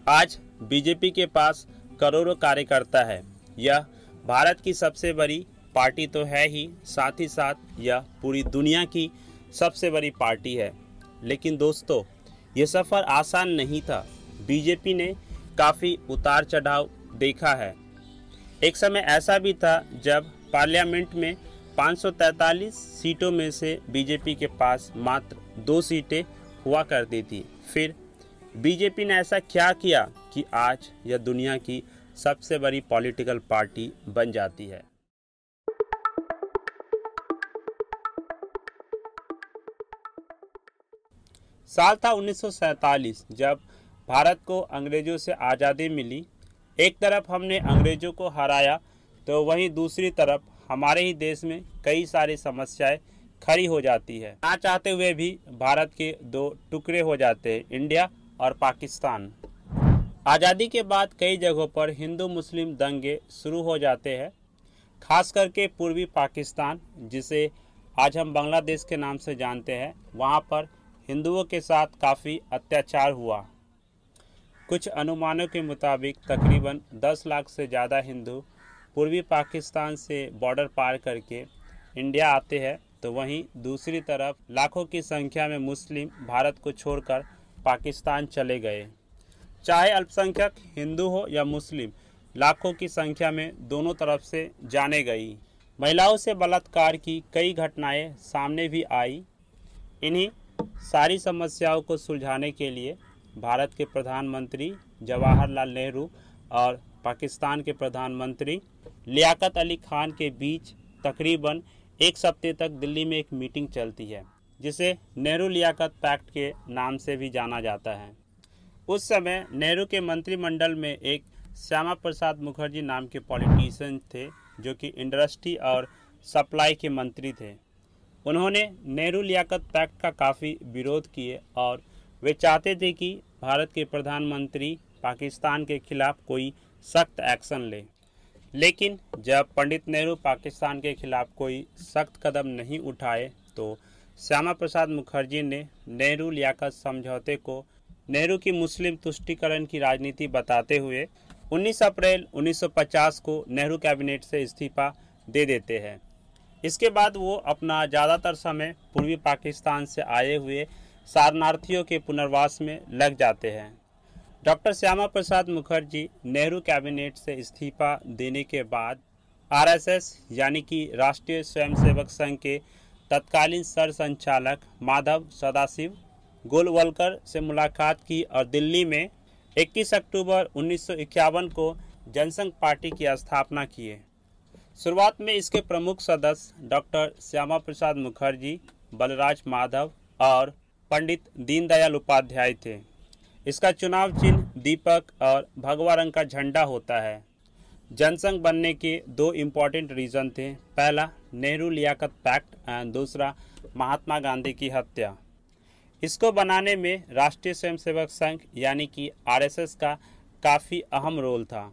आज बीजेपी के पास करोड़ों कार्यकर्ता है। यह भारत की सबसे बड़ी पार्टी तो है ही, साथ ही साथ यह पूरी दुनिया की सबसे बड़ी पार्टी है। लेकिन दोस्तों, ये सफ़र आसान नहीं था। बीजेपी ने काफ़ी उतार चढ़ाव देखा है। एक समय ऐसा भी था जब पार्लियामेंट में 543 सीटों में से बीजेपी के पास मात्र 2 सीटें हुआ करती थी। फिर बीजेपी ने ऐसा क्या किया कि आज यह दुनिया की सबसे बड़ी पॉलिटिकल पार्टी बन जाती है। साल था 1947, जब भारत को अंग्रेजों से आज़ादी मिली। एक तरफ हमने अंग्रेजों को हराया तो वहीं दूसरी तरफ हमारे ही देश में कई सारी समस्याएं खड़ी हो जाती है। ना चाहते हुए भी भारत के 2 टुकड़े हो जाते हैं, इंडिया और पाकिस्तान। आज़ादी के बाद कई जगहों पर हिंदू मुस्लिम दंगे शुरू हो जाते हैं, खास करके पूर्वी पाकिस्तान, जिसे आज हम बांग्लादेश के नाम से जानते हैं। वहाँ पर हिंदुओं के साथ काफ़ी अत्याचार हुआ। कुछ अनुमानों के मुताबिक तकरीबन 10 लाख से ज़्यादा हिंदू पूर्वी पाकिस्तान से बॉर्डर पार करके इंडिया आते हैं, तो वहीं दूसरी तरफ लाखों की संख्या में मुस्लिम भारत को छोड़कर पाकिस्तान चले गए। चाहे अल्पसंख्यक हिंदू हो या मुस्लिम, लाखों की संख्या में दोनों तरफ से जाने गई। महिलाओं से बलात्कार की कई घटनाएं सामने भी आई। इन्हीं सारी समस्याओं को सुलझाने के लिए भारत के प्रधानमंत्री जवाहरलाल नेहरू और पाकिस्तान के प्रधानमंत्री लियाकत अली खान के बीच तकरीबन 1 हफ्ते तक दिल्ली में एक मीटिंग चलती है, जिसे नेहरू लियाकत पैक्ट के नाम से भी जाना जाता है। उस समय नेहरू के मंत्रिमंडल में एक श्यामा प्रसाद मुखर्जी नाम के पॉलिटिशियन थे, जो कि इंडस्ट्री और सप्लाई के मंत्री थे। उन्होंने नेहरू लियाकत पैक्ट का काफ़ी विरोध किए और वे चाहते थे कि भारत के प्रधानमंत्री पाकिस्तान के खिलाफ कोई सख्त एक्शन ले। लेकिन जब पंडित नेहरू पाकिस्तान के खिलाफ कोई सख्त कदम नहीं उठाए, तो श्यामा प्रसाद मुखर्जी ने नेहरू लियाकत समझौते को नेहरू की मुस्लिम तुष्टीकरण की राजनीति बताते हुए 19 अप्रैल 1950 को नेहरू कैबिनेट से इस्तीफा दे देते हैं। इसके बाद वो अपना ज़्यादातर समय पूर्वी पाकिस्तान से आए हुए शरणार्थियों के पुनर्वास में लग जाते हैं। डॉक्टर श्यामा प्रसाद मुखर्जी नेहरू कैबिनेट से इस्तीफा देने के बाद आरएसएस यानी कि राष्ट्रीय स्वयंसेवक संघ के तत्कालीन सरसंचालक माधव सदाशिव गोलवलकर से मुलाकात की और दिल्ली में 21 अक्टूबर 1951 को जनसंघ पार्टी की स्थापना किए। शुरुआत में इसके प्रमुख सदस्य डॉक्टर श्यामा प्रसाद मुखर्जी, बलराज माधव और पंडित दीनदयाल उपाध्याय थे। इसका चुनाव चिन्ह दीपक और भगवा रंग का झंडा होता है। जनसंघ बनने के 2 इम्पॉर्टेंट रीज़न थे। पहला, नेहरू लियाकत पैक्ट एंड दूसरा, महात्मा गांधी की हत्या। इसको बनाने में राष्ट्रीय स्वयंसेवक संघ यानी कि आरएसएस का काफ़ी अहम रोल था।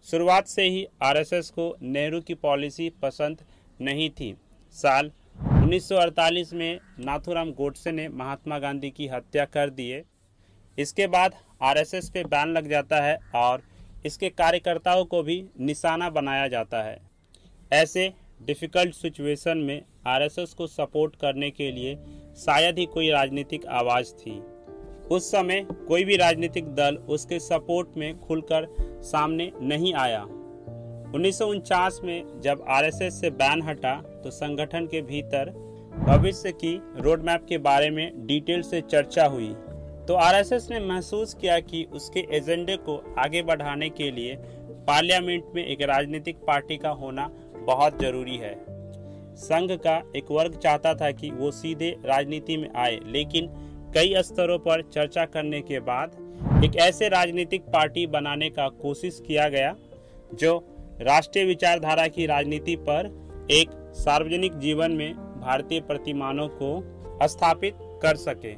शुरुआत से ही आरएसएस को नेहरू की पॉलिसी पसंद नहीं थी। साल 1948 में नाथूराम गोडसे ने महात्मा गांधी की हत्या कर दिए। इसके बाद आरएसएस पे बैन लग जाता है और इसके कार्यकर्ताओं को भी निशाना बनाया जाता है। ऐसे डिफ़िकल्ट सिचुएशन में आरएसएस को सपोर्ट करने के लिए शायद ही कोई राजनीतिक आवाज़ थी। उस समय कोई भी राजनीतिक दल उसके सपोर्ट में खुलकर सामने नहीं आया। 1949 में जब आरएसएस से बैन हटा, तो संगठन के भीतर भविष्य की रोड मैप के बारे में डिटेल से चर्चा हुई। तो आरएसएस ने महसूस किया कि उसके एजेंडे को आगे बढ़ाने के लिए पार्लियामेंट में एक राजनीतिक पार्टी का होना बहुत ज़रूरी है। संघ का एक वर्ग चाहता था कि वो सीधे राजनीति में आए, लेकिन कई स्तरों पर चर्चा करने के बाद एक ऐसे राजनीतिक पार्टी बनाने का कोशिश किया गया जो राष्ट्रीय विचारधारा की राजनीति पर एक सार्वजनिक जीवन में भारतीय प्रतिमानों को स्थापित कर सके।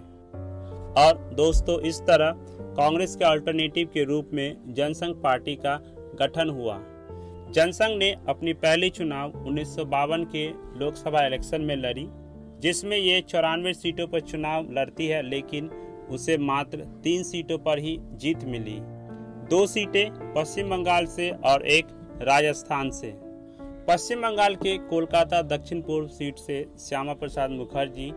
और दोस्तों, इस तरह कांग्रेस के अल्टरनेटिव के रूप में जनसंघ पार्टी का गठन हुआ। जनसंघ ने अपनी पहली चुनाव 1952 के लोकसभा इलेक्शन में लड़ी, जिसमें ये 94 सीटों पर चुनाव लड़ती है, लेकिन उसे मात्र 3 सीटों पर ही जीत मिली। 2 सीटें पश्चिम बंगाल से और 1 राजस्थान से। पश्चिम बंगाल के कोलकाता दक्षिण पूर्व सीट से श्यामा प्रसाद मुखर्जी,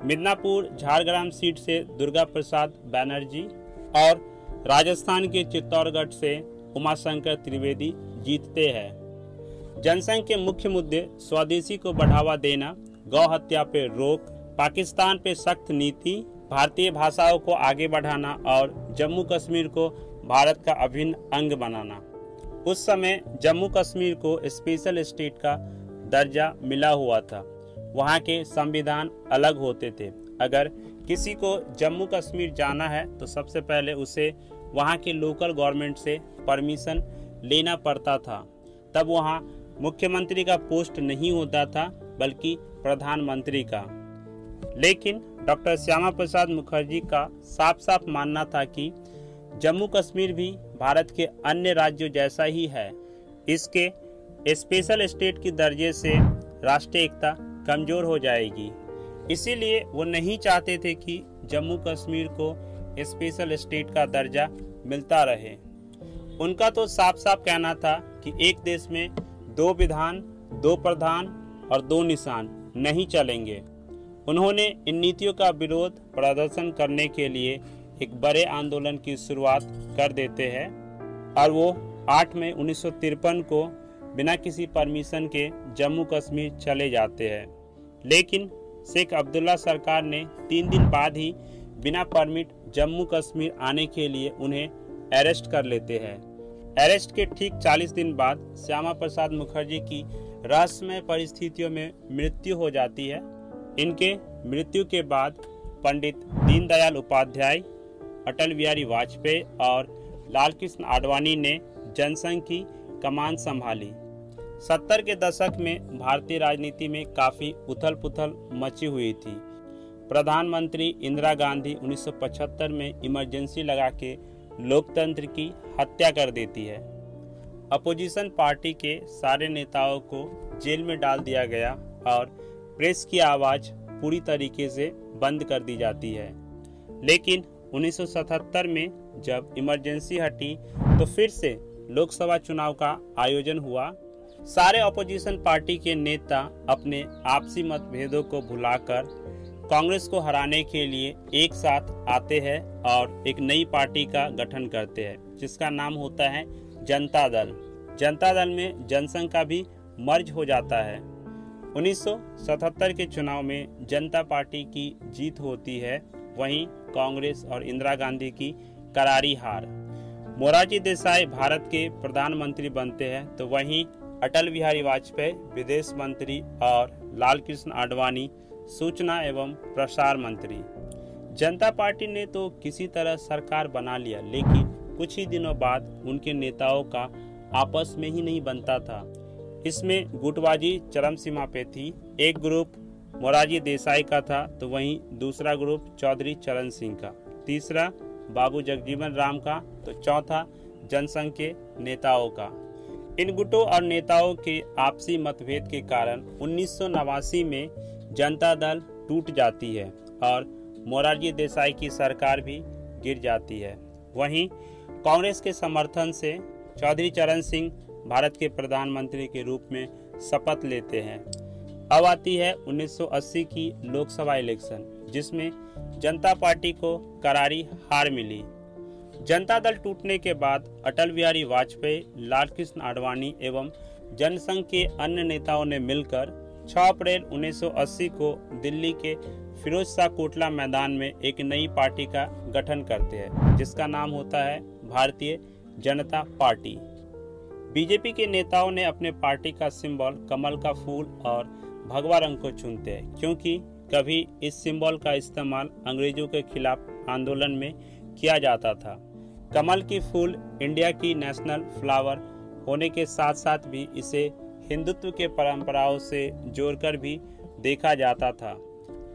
मिदनापुर झारग्राम सीट से दुर्गा प्रसाद बनर्जी और राजस्थान के चित्तौड़गढ़ से उमाशंकर त्रिवेदी जीतते हैं। जनसंघ के मुख्य मुद्दे स्वदेशी को बढ़ावा देना, गौ हत्या पे रोक, पाकिस्तान पे सख्त नीति, भारतीय भाषाओं को आगे बढ़ाना और जम्मू कश्मीर को भारत का अभिन्न अंग बनाना। उस समय जम्मू कश्मीर को स्पेशल स्टेट का दर्जा मिला हुआ था। वहाँ के संविधान अलग होते थे। अगर किसी को जम्मू कश्मीर जाना है तो सबसे पहले उसे वहाँ के लोकल गवर्नमेंट से परमिशन लेना पड़ता था। तब वहाँ मुख्यमंत्री का पोस्ट नहीं होता था बल्कि प्रधानमंत्री का। लेकिन डॉक्टर श्यामा प्रसाद मुखर्जी का साफ साफ मानना था कि जम्मू कश्मीर भी भारत के अन्य राज्यों जैसा ही है। इसके स्पेशल स्टेट की दर्जे से राष्ट्रीय एकता कमजोर हो जाएगी। इसीलिए वो नहीं चाहते थे कि जम्मू कश्मीर को स्पेशल स्टेट का दर्जा मिलता रहे। उनका तो साफ साफ कहना था कि एक देश में 2 विधान, 2 प्रधान और 2 निशान नहीं चलेंगे। उन्होंने इन नीतियों का विरोध प्रदर्शन करने के लिए एक बड़े आंदोलन की शुरुआत कर देते हैं और वो 8 मई 1953 को बिना किसी परमिशन के जम्मू कश्मीर चले जाते हैं। लेकिन शेख अब्दुल्ला सरकार ने 3 दिन बाद ही बिना परमिट जम्मू कश्मीर आने के लिए उन्हें अरेस्ट कर लेते हैं। अरेस्ट के ठीक 40 दिन बाद श्यामा प्रसाद मुखर्जी की रहस्यमय परिस्थितियों में मृत्यु हो जाती है। इनके मृत्यु के बाद पंडित दीनदयाल उपाध्याय, अटल बिहारी वाजपेयी और लाल कृष्ण आडवाणी ने जनसंघ की कमान संभाली। 70 के दशक में भारतीय राजनीति में काफ़ी उथल पुथल मची हुई थी। प्रधानमंत्री इंदिरा गांधी 1975 में इमरजेंसी लगा के लोकतंत्र की हत्या कर देती है। अपोजिशन पार्टी के सारे नेताओं को जेल में डाल दिया गया और प्रेस की आवाज़ पूरी तरीके से बंद कर दी जाती है। लेकिन 1977 में जब इमरजेंसी हटी तो फिर से लोकसभा चुनाव का आयोजन हुआ। सारे अपोजिशन पार्टी के नेता अपने आपसी मतभेदों को भुलाकर कांग्रेस को हराने के लिए एक साथ आते हैं और एक नई पार्टी का गठन करते हैं जिसका नाम होता है जनता दल। जनता दल में जनसंघ का भी मर्ज हो जाता है। 1977 के चुनाव में जनता पार्टी की जीत होती है, वहीं कांग्रेस और इंदिरा गांधी की करारी हार। मोरारजी देसाई भारत के प्रधानमंत्री बनते हैं तो वहीं अटल बिहारी वाजपेयी विदेश मंत्री और लाल कृष्ण आडवाणी सूचना एवं प्रसार मंत्री। जनता पार्टी ने तो किसी तरह सरकार बना लिया, लेकिन कुछ ही दिनों बाद उनके नेताओं का आपस में ही नहीं बनता था। इसमें गुटबाजी चरम सीमा पे थी। एक ग्रुप मोरारजी देसाई का था तो वहीं दूसरा ग्रुप चौधरी चरण सिंह का, तीसरा बाबू जगजीवन राम का तो चौथा जनसंघ के नेताओं का। इन गुटों और नेताओं के आपसी मतभेद के कारण 1989 में जनता दल टूट जाती है और मोरारजी देसाई की सरकार भी गिर जाती है। वहीं कांग्रेस के समर्थन से चौधरी चरण सिंह भारत के प्रधानमंत्री के रूप में शपथ लेते हैं। अब आती है 1980 की लोकसभा इलेक्शन, जिसमें जनता पार्टी को करारी हार मिली। जनता दल टूटने के बाद अटल बिहारी वाजपेयी, लाल कृष्ण आडवाणी एवं जनसंघ के अन्य नेताओं ने मिलकर 6 अप्रैल 1980 को दिल्ली के फिरोज शाह कोटला मैदान में एक नई पार्टी का गठन करते हैं जिसका नाम होता है भारतीय जनता पार्टी। बीजेपी के नेताओं ने अपने पार्टी का सिंबल कमल का फूल और भगवा रंग को चुनते हैं, क्योंकि कभी इस सिंबल का इस्तेमाल अंग्रेजों के खिलाफ आंदोलन में किया जाता था। कमल की फूल इंडिया की नेशनल फ्लावर होने के साथ साथ भी इसे हिंदुत्व के परंपराओं से जोड़कर भी देखा जाता था।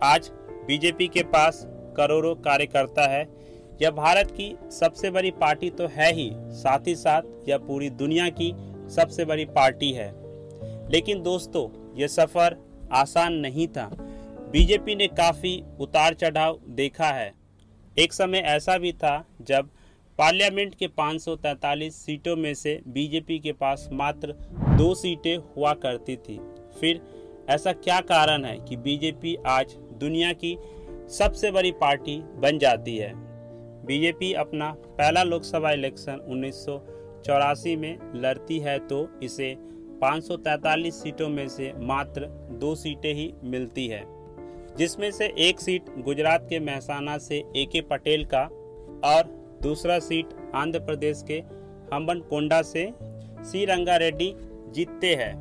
आज बीजेपी के पास करोड़ों कार्यकर्ता है। यह भारत की सबसे बड़ी पार्टी तो है ही, साथ ही साथ यह पूरी दुनिया की सबसे बड़ी पार्टी है। लेकिन दोस्तों, यह सफ़र आसान नहीं था। बीजेपी ने काफ़ी उतार चढ़ाव देखा है। एक समय ऐसा भी था जब पार्लियामेंट के 543 सीटों में से बीजेपी के पास मात्र 2 सीटें हुआ करती थी। फिर ऐसा क्या कारण है कि बीजेपी आज दुनिया की सबसे बड़ी पार्टी बन जाती है? बीजेपी अपना पहला लोकसभा इलेक्शन 1984 में लड़ती है तो इसे 543 सीटों में से मात्र 2 सीटें ही मिलती है, जिसमें से एक सीट गुजरात के मेहसाना से ए.के. पटेल का और दूसरा सीट आंध्र प्रदेश के हम्बनकोंडा से सी रंगा रेड्डी जीतते हैं।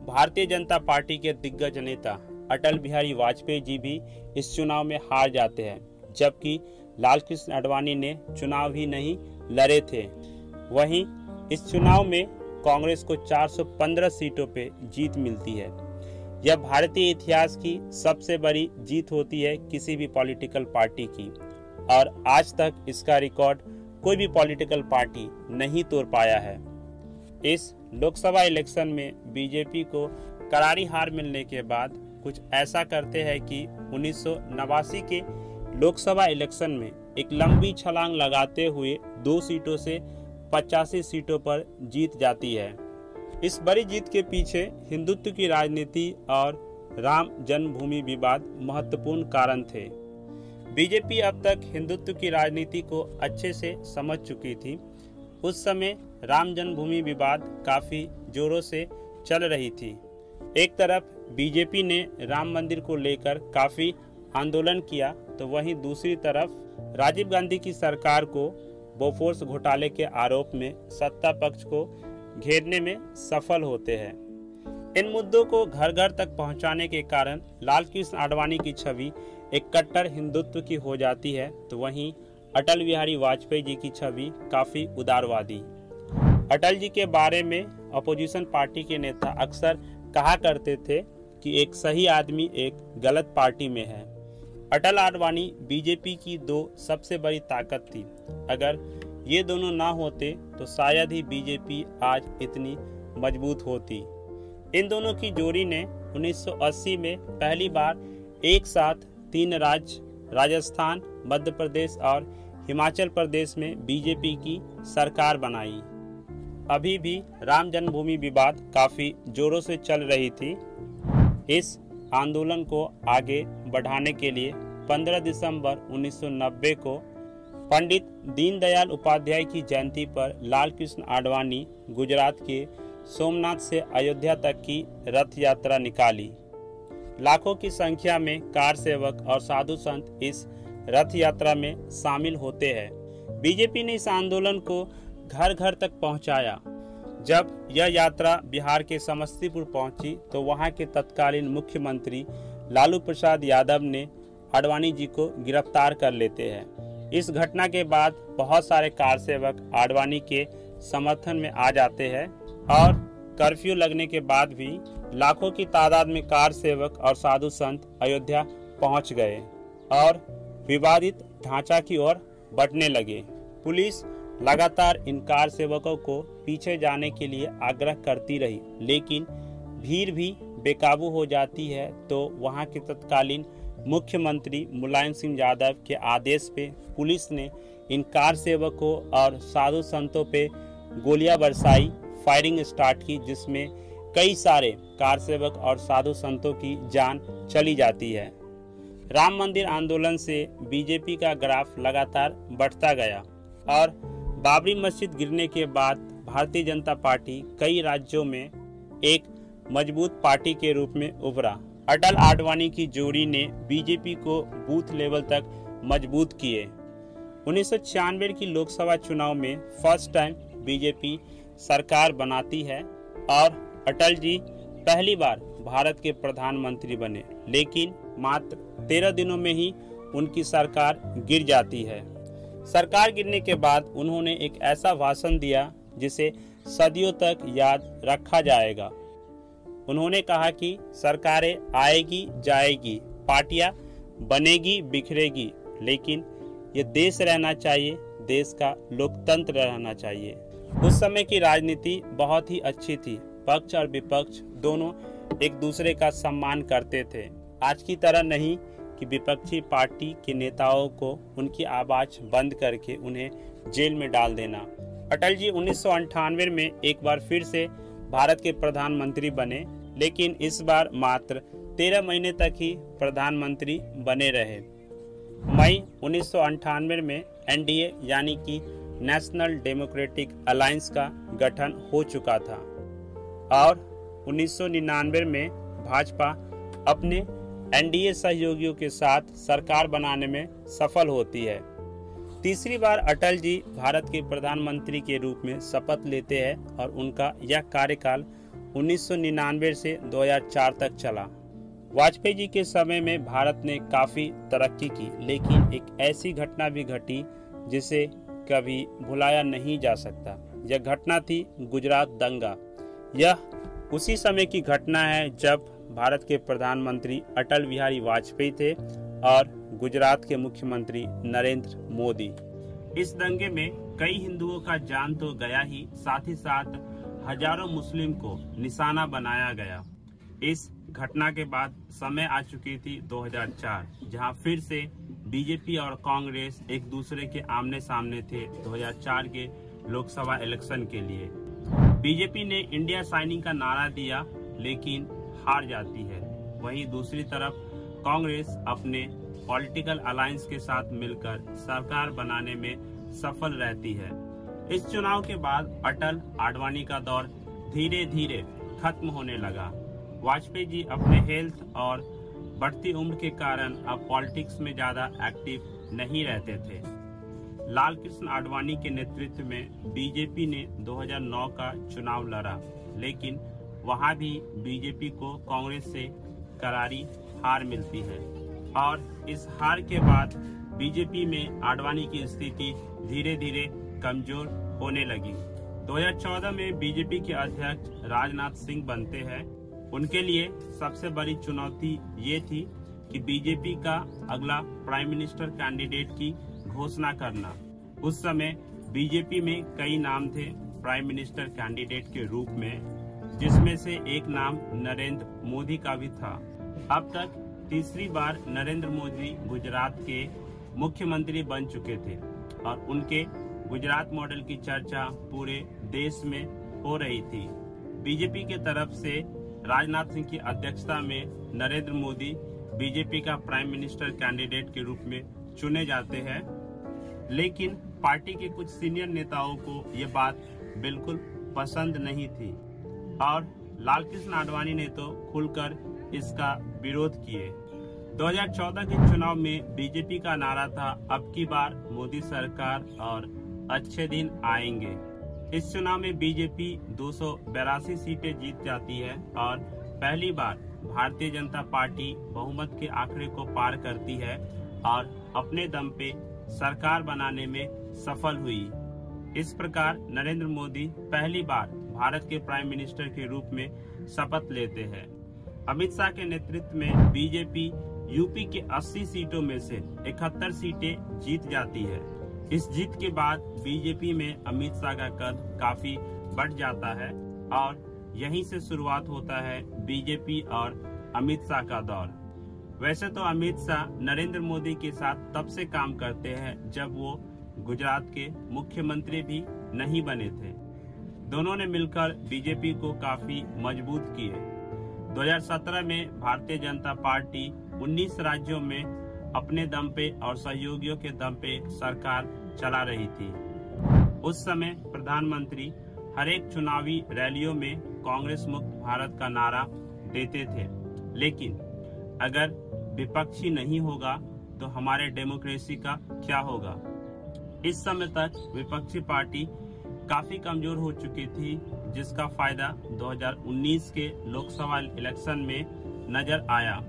भारतीय जनता पार्टी के दिग्गज नेता अटल बिहारी वाजपेयी जी भी इस चुनाव में हार जाते हैं, जबकि लालकृष्ण आडवाणी ने चुनाव ही नहीं लड़े थे। वहीं इस चुनाव में कांग्रेस को 415 सीटों पे जीत मिलती है। यह भारतीय इतिहास की सबसे बड़ी जीत होती है किसी भी पॉलिटिकल पार्टी की, और आज तक इसका रिकॉर्ड कोई भी पॉलिटिकल पार्टी नहीं तोड़ पाया है। इस लोकसभा इलेक्शन में बीजेपी को करारी हार मिलने के बाद कुछ ऐसा करते हैं कि 1989 के लोकसभा इलेक्शन में एक लंबी छलांग लगाते हुए 2 सीटों से 85 सीटों पर जीत जाती है। इस बड़ी जीत के पीछे हिंदुत्व की राजनीति और राम जन्मभूमि विवाद महत्वपूर्ण कारण थे। बीजेपी अब तक हिंदुत्व की राजनीति को अच्छे से समझ चुकी थी। उस समय राम जन्मभूमि विवाद काफी जोरों से चल रही थी। एक तरफ बीजेपी ने राम मंदिर को लेकर काफी आंदोलन किया, तो वहीं दूसरी तरफ राजीव गांधी की सरकार को बोफोर्स घोटाले के आरोप में सत्ता पक्ष को घेरने में सफल होते हैं। इन मुद्दों को घर घर तक पहुंचाने के कारण लालकृष्ण आडवाणी की छवि एक कट्टर हिंदुत्व की हो जाती है, तो वहीं अटल बिहारी वाजपेयी जी की छवि काफी उदारवादी। अटल जी के बारे में अपोजिशन पार्टी के नेता अक्सर कहा करते थे कि एक सही आदमी एक गलत पार्टी में है। अटल आडवाणी बीजेपी की 2 सबसे बड़ी ताकत थी। अगर ये दोनों ना होते तो शायद ही बीजेपी आज इतनी मजबूत होती। इन दोनों की जोड़ी ने 1980 में पहली बार एक साथ 3 राज्य राजस्थान, मध्य प्रदेश और हिमाचल प्रदेश में बीजेपी की सरकार बनाई। अभी भी राम जन्मभूमि विवाद काफी जोरों से चल रही थी। इस आंदोलन को आगे बढ़ाने के लिए 15 दिसंबर 1990 को पंडित दीनदयाल उपाध्याय की जयंती पर लालकृष्ण आडवाणी गुजरात के सोमनाथ से अयोध्या तक की रथ यात्रा निकाली। लाखों की संख्या में कार सेवक और साधु संत इस रथ यात्रा में शामिल होते हैं। बीजेपी ने इस आंदोलन को घर घर तक पहुंचाया। जब यह यात्रा बिहार के समस्तीपुर पहुंची तो वहां के तत्कालीन मुख्यमंत्री लालू प्रसाद यादव ने आडवाणी जी को गिरफ्तार कर लेते हैं। इस घटना के बाद बहुत सारे कार सेवक आडवाणी के समर्थन में आ जाते हैं और कर्फ्यू लगने के बाद भी लाखों की तादाद में कार सेवक और साधु संत अयोध्या पहुंच गए और विवादित ढांचा की ओर बढ़ने लगे। पुलिस लगातार इन कार सेवकों को पीछे जाने के लिए आग्रह करती रही, लेकिन भीड़ भी बेकाबू हो जाती है। तो वहां के तत्कालीन मुख्यमंत्री मुलायम सिंह यादव के आदेश पे पुलिस ने इन कार सेवकों और साधु संतों पे गोलियां बरसाई, फायरिंग स्टार्ट की, जिसमें कई सारे कार सेवक और साधु संतों की जान चली जाती है। राम मंदिर आंदोलन से बीजेपी का ग्राफ लगातार बढ़ता गया और बाबरी मस्जिद गिरने के बाद भारतीय जनता पार्टी कई राज्यों में एक मजबूत पार्टी के रूप में उभरा। अटल आडवाणी की जोड़ी ने बीजेपी को बूथ लेवल तक मजबूत किए। 1996 की लोकसभा चुनाव में फर्स्ट टाइम बीजेपी सरकार बनाती है और अटल जी पहली बार भारत के प्रधानमंत्री बने, लेकिन मात्र 13 दिनों में ही उनकी सरकार गिर जाती है। सरकार गिरने के बाद उन्होंने एक ऐसा भाषण दिया जिसे सदियों तक याद रखा जाएगा। उन्होंने कहा कि सरकारें आएगी जाएगी, पार्टियां बनेगी बिखरेगी, लेकिन ये देश रहना चाहिए, देश का लोकतंत्र रहना चाहिए। उस समय की राजनीति बहुत ही अच्छी थी। पक्ष और विपक्ष दोनों एक दूसरे का सम्मान करते थे। आज की तरह नहीं कि विपक्षी पार्टी के नेताओं को उनकी आवाज बंद करके उन्हें जेल में डाल देना। अटल जी 1998 में एक बार फिर से भारत के प्रधानमंत्री बने, लेकिन इस बार मात्र 13 महीने तक ही प्रधानमंत्री बने रहे। मई 1998 में एनडीए यानी कि नेशनल डेमोक्रेटिक अलायंस का गठन हो चुका था और 1999 में भाजपा अपने एनडीए सहयोगियों के साथ सरकार बनाने में सफल होती है। तीसरी बार अटल जी भारत के प्रधानमंत्री के रूप में शपथ लेते हैं और उनका यह कार्यकाल 1999 से 2004 तक चला। वाजपेयी जी के समय में भारत ने काफ़ी तरक्की की, लेकिन एक ऐसी घटना भी घटी जिसे कभी भुलाया नहीं जा सकता। यह घटना थी गुजरात दंगा। यह उसी समय की घटना है जब भारत के प्रधानमंत्री अटल बिहारी वाजपेयी थे और गुजरात के मुख्यमंत्री नरेंद्र मोदी। इस दंगे में कई हिंदुओं का जान तो गया ही, साथ ही साथ हजारों मुस्लिम को निशाना बनाया गया। इस घटना के बाद समय आ चुकी थी 2004, जहां फिर से बीजेपी और कांग्रेस एक दूसरे के आमने सामने थे 2004 के लोकसभा इलेक्शन के लिए। बीजेपी ने इंडिया साइनिंग का नारा दिया, लेकिन हार जाती है। वहीं दूसरी तरफ कांग्रेस अपने पॉलिटिकल अलायंस के साथ मिलकर सरकार बनाने में सफल रहती है। इस चुनाव के बाद अटल आडवाणी का दौर धीरे धीरे खत्म होने लगा। वाजपेयी जी अपने हेल्थ और बढ़ती उम्र के कारण अब पॉलिटिक्स में ज्यादा एक्टिव नहीं रहते थे। लाल कृष्ण आडवाणी के नेतृत्व में बीजेपी ने 2009 का चुनाव लड़ा, लेकिन वहां भी बीजेपी को कांग्रेस से करारी हार मिलती है और इस हार के बाद बीजेपी में आडवाणी की स्थिति धीरे धीरे कमजोर होने लगी। 2014 में बीजेपी के अध्यक्ष राजनाथ सिंह बनते हैं। उनके लिए सबसे बड़ी चुनौती ये थी कि बीजेपी का अगला प्राइम मिनिस्टर कैंडिडेट की घोषणा करना। उस समय बीजेपी में कई नाम थे प्राइम मिनिस्टर कैंडिडेट के रूप में, जिसमें से एक नाम नरेंद्र मोदी का भी था। अब तक तीसरी बार नरेंद्र मोदी गुजरात के मुख्यमंत्री बन चुके थे और उनके गुजरात मॉडल की चर्चा पूरे देश में हो रही थी। बीजेपी के तरफ से राजनाथ सिंह की अध्यक्षता में नरेंद्र मोदी बीजेपी का प्राइम मिनिस्टर कैंडिडेट के रूप में चुने जाते हैं, लेकिन पार्टी के कुछ सीनियर नेताओं को ये बात बिल्कुल पसंद नहीं थी और लाल कृष्ण आडवाणी ने तो खुलकर इसका विरोध किए। 2014 के चुनाव में बीजेपी का नारा था, अब की बार मोदी सरकार और अच्छे दिन आएंगे। इस चुनाव में बीजेपी 282 सीटें जीत जाती है और पहली बार भारतीय जनता पार्टी बहुमत के आंकड़े को पार करती है और अपने दम पे सरकार बनाने में सफल हुई। इस प्रकार नरेंद्र मोदी पहली बार भारत के प्राइम मिनिस्टर के रूप में शपथ लेते हैं। अमित शाह के नेतृत्व में बीजेपी यूपी के 80 सीटों में से 71 सीटें जीत जाती है। इस जीत के बाद बीजेपी में अमित शाह का कद काफी बढ़ जाता है और यहीं से शुरुआत होता है बीजेपी और अमित शाह का दौर। वैसे तो अमित शाह नरेंद्र मोदी के साथ तब से काम करते हैं जब वो गुजरात के मुख्यमंत्री भी नहीं बने थे। दोनों ने मिलकर बीजेपी को काफी मजबूत किए। 2017 में भारतीय जनता पार्टी 19 राज्यों में अपने दम पे और सहयोगियों के दम पे सरकार चला रही थी। उस समय प्रधानमंत्री हर एक चुनावी रैलियों में कांग्रेस मुक्त भारत का नारा देते थे, लेकिन अगर विपक्षी नहीं होगा तो हमारे डेमोक्रेसी का क्या होगा। इस समय तक विपक्षी पार्टी काफी कमजोर हो चुकी थी, जिसका फायदा 2019 के लोकसभा इलेक्शन में नजर आया।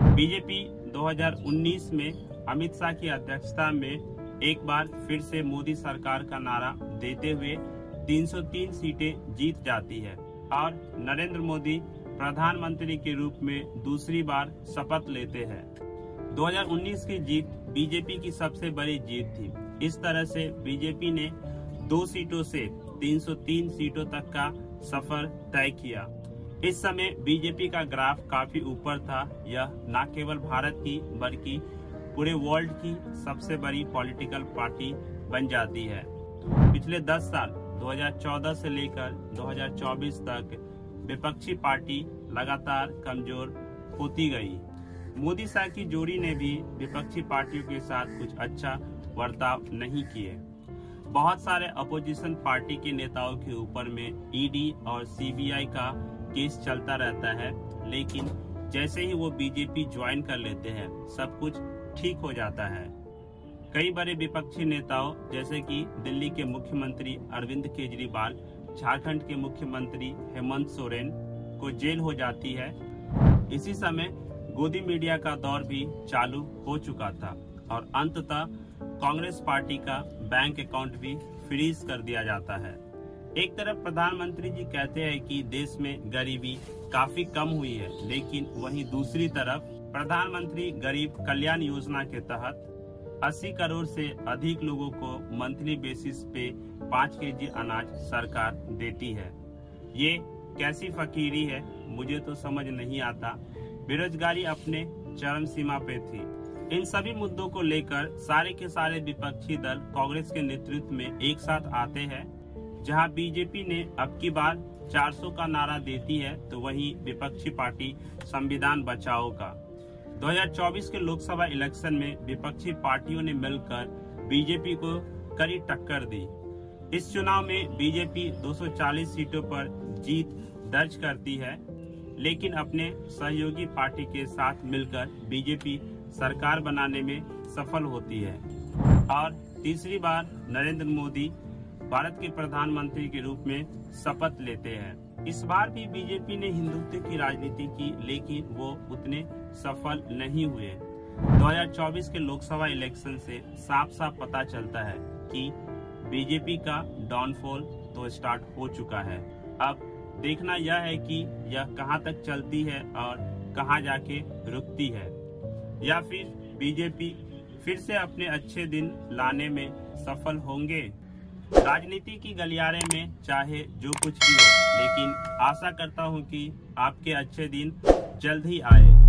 बीजेपी 2019 में अमित शाह की अध्यक्षता में एक बार फिर से मोदी सरकार का नारा देते हुए 303 सीटें जीत जाती है और नरेंद्र मोदी प्रधानमंत्री के रूप में दूसरी बार शपथ लेते हैं। 2019 की जीत बीजेपी की सबसे बड़ी जीत थी। इस तरह से बीजेपी ने 2 सीटों से 303 सीटों तक का सफर तय किया। इस समय बीजेपी का ग्राफ काफी ऊपर था। यह न केवल भारत की बल्कि पूरे वर्ल्ड की सबसे बड़ी पॉलिटिकल पार्टी बन जाती है। पिछले 10 साल 2014 से लेकर 2024 तक विपक्षी पार्टी लगातार कमजोर होती गई। मोदी शाह की जोड़ी ने भी विपक्षी पार्टियों के साथ कुछ अच्छा बर्ताव नहीं किए। बहुत सारे अपोजिशन पार्टी के नेताओं के ऊपर में ईडी और सीबीआई का केस चलता रहता है, लेकिन जैसे ही वो बीजेपी ज्वाइन कर लेते हैं सब कुछ ठीक हो जाता है। कई बड़े विपक्षी नेताओं जैसे कि दिल्ली के मुख्यमंत्री अरविंद केजरीवाल, झारखंड के मुख्यमंत्री हेमंत सोरेन को जेल हो जाती है। इसी समय गोदी मीडिया का दौर भी चालू हो चुका था और अंततः कांग्रेस पार्टी का बैंक अकाउंट भी फ्रीज कर दिया जाता है। एक तरफ प्रधानमंत्री जी कहते हैं कि देश में गरीबी काफी कम हुई है, लेकिन वहीं दूसरी तरफ प्रधानमंत्री गरीब कल्याण योजना के तहत 80 करोड़ से अधिक लोगों को मंथली बेसिस पे 5 केजी अनाज सरकार देती है। ये कैसी फकीरी है मुझे तो समझ नहीं आता। बेरोजगारी अपने चरम सीमा पे थी। इन सभी मुद्दों को लेकर सारे के सारे विपक्षी दल कांग्रेस के नेतृत्व में एक साथ आते हैं। जहां बीजेपी ने अब की बार 400 का नारा देती है, तो वहीं विपक्षी पार्टी संविधान बचाओ का। 2024 के लोकसभा इलेक्शन में विपक्षी पार्टियों ने मिलकर बीजेपी को कड़ी टक्कर दी। इस चुनाव में बीजेपी 240 सीटों पर जीत दर्ज करती है, लेकिन अपने सहयोगी पार्टी के साथ मिलकर बीजेपी सरकार बनाने में सफल होती है और तीसरी बार नरेंद्र मोदी भारत के प्रधानमंत्री के रूप में शपथ लेते हैं। इस बार भी बीजेपी ने हिंदुत्व की राजनीति की, लेकिन वो उतने सफल नहीं हुए। 2024 के लोकसभा इलेक्शन से साफ साफ पता चलता है कि बीजेपी का डाउनफॉल तो स्टार्ट हो चुका है। अब देखना यह है कि यह कहां तक चलती है और कहां जाके रुकती है, या फिर बीजेपी फिर से अपने अच्छे दिन लाने में सफल होंगे। राजनीति की गलियारे में चाहे जो कुछ भी हो, लेकिन आशा करता हूं कि आपके अच्छे दिन जल्द ही आए।